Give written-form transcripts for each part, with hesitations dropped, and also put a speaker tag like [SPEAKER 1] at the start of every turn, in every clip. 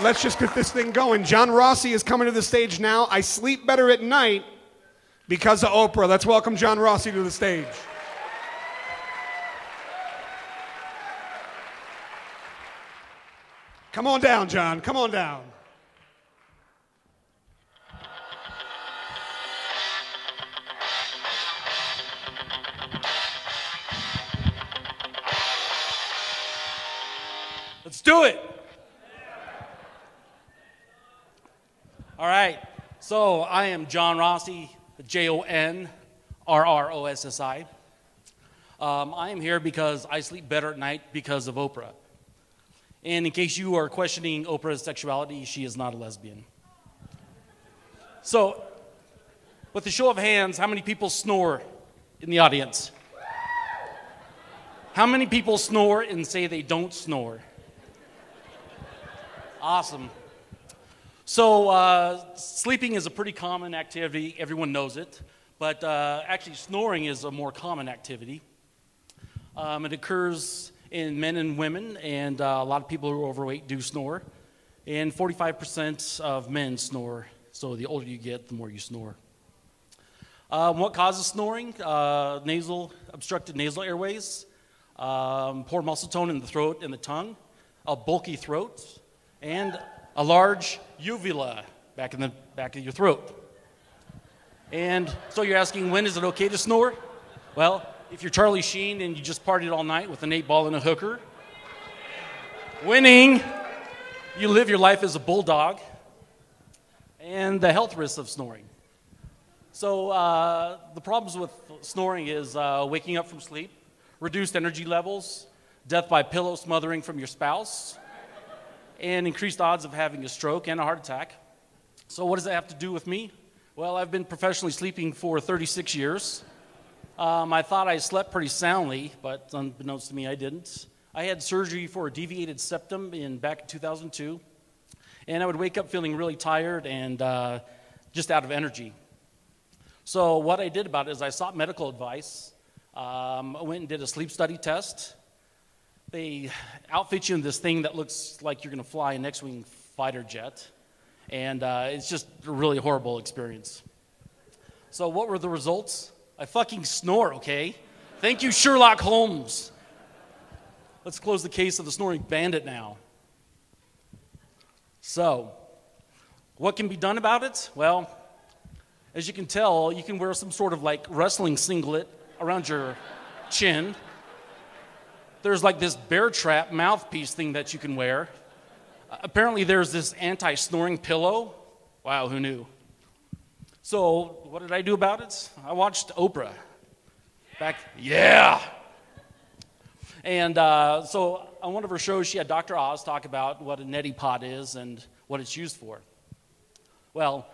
[SPEAKER 1] let's just get this thing going. John Rossi is coming to the stage now. I sleep better at night because of Oprah. Let's welcome John Rossi to the stage. Come on down, John. Come on down.
[SPEAKER 2] Let's do it. All right. So I am John Rossi, Jon-R-R-O-S-S-I. I am here because I sleep better at night because of Oprah. And in case you are questioning Oprah's sexuality, she is not a lesbian. So, with a show of hands, how many people snore in the audience? How many people snore and say they don't snore? Awesome. So, sleeping is a pretty common activity. Everyone knows it. But actually, snoring is a more common activity. It occurs in men and women, and a lot of people who are overweight do snore. And 45% of men snore. So the older you get, the more you snore. What causes snoring? Obstructed nasal airways, poor muscle tone in the throat and the tongue, a bulky throat, and a large uvula back in the back of your throat. And so you're asking, when is it okay to snore? Well, if you're Charlie Sheen and you just partied all night with an 8-ball and a hooker, winning, you live your life as a bulldog, and the health risks of snoring. So the problems with snoring is waking up from sleep, reduced energy levels, death by pillow smothering from your spouse, and increased odds of having a stroke and a heart attack. So what does that have to do with me? Well, I've been professionally sleeping for 36 years. I thought I slept pretty soundly, but unbeknownst to me, I didn't. I had surgery for a deviated septum back in 2002, and I would wake up feeling really tired and just out of energy. So what I did about it is I sought medical advice. I went and did a sleep study test. They outfit you in this thing that looks like you're going to fly an X-wing fighter jet, and it's just a really horrible experience. So what were the results? I fucking snore, okay? Thank you, Sherlock Holmes. Let's close the case of the snoring bandit now. So, what can be done about it? Well, as you can tell, you can wear some sort of like wrestling singlet around your chin. There's like this bear trap mouthpiece thing that you can wear. Apparently there's this anti-snoring pillow. Wow, who knew? So, what did I do about it? I watched Oprah. Yeah! And so, on one of her shows, she had Dr. Oz talk about what a neti pot is and what it's used for. Well,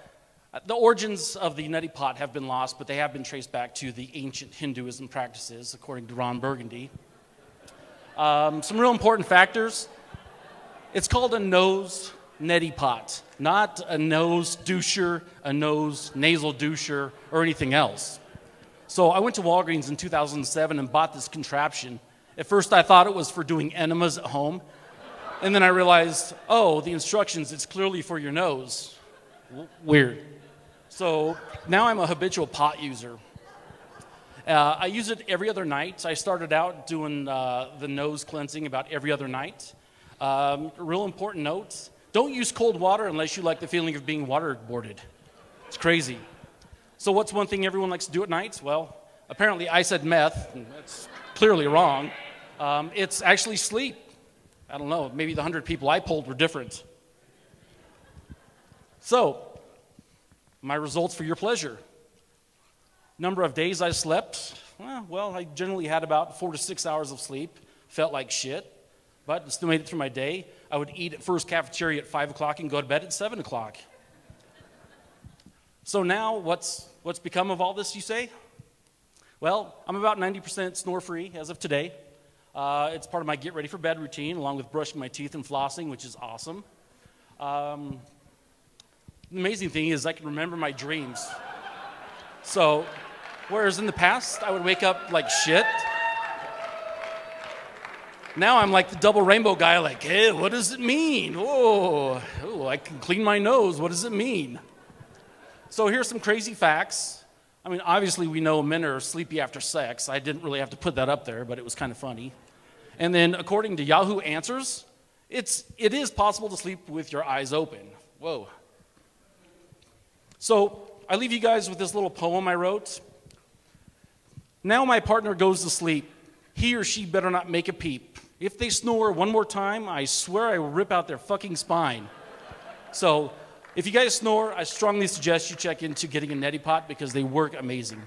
[SPEAKER 2] the origins of the neti pot have been lost, but they have been traced back to the ancient Hinduism practices, according to Ron Burgundy. Some real important factors. It's called a nose neti pot, not a nose doucher, a nose nasal doucher, or anything else. So I went to Walgreens in 2007 and bought this contraption. At first I thought it was for doing enemas at home, and then I realized, oh, the instructions, it's clearly for your nose. Weird. So now I'm a habitual pot user. I use it every other night. I started out doing the nose cleansing about every other night. Real important note, don't use cold water unless you like the feeling of being waterboarded. It's crazy. So what's one thing everyone likes to do at night? Well, apparently I said meth, and that's clearly wrong. It's actually sleep. I don't know, maybe the 100 people I polled were different. So, my results for your pleasure. Number of days I slept, well, I generally had about 4 to 6 hours of sleep. Felt like shit, but still made it through my day. I would eat at first cafeteria at 5 o'clock and go to bed at 7 o'clock. So now, what's become of all this, you say? Well, I'm about 90% snore-free as of today. It's part of my get ready for bed routine, along with brushing my teeth and flossing, which is awesome. The amazing thing is I can remember my dreams. So, whereas in the past, I would wake up like shit. Now I'm like the double rainbow guy, like, hey, what does it mean? Oh, I can clean my nose. What does it mean? So here's some crazy facts. I mean, obviously we know men are sleepy after sex. I didn't really have to put that up there, but it was kind of funny. And then according to Yahoo Answers, it is possible to sleep with your eyes open. Whoa. So I leave you guys with this little poem I wrote. Now my partner goes to sleep. He or she better not make a peep. If they snore one more time, I swear I will rip out their fucking spine. So if you guys snore, I strongly suggest you check into getting a Neti Pot because they work amazing.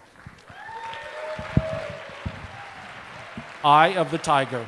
[SPEAKER 2] Eye of the Tiger.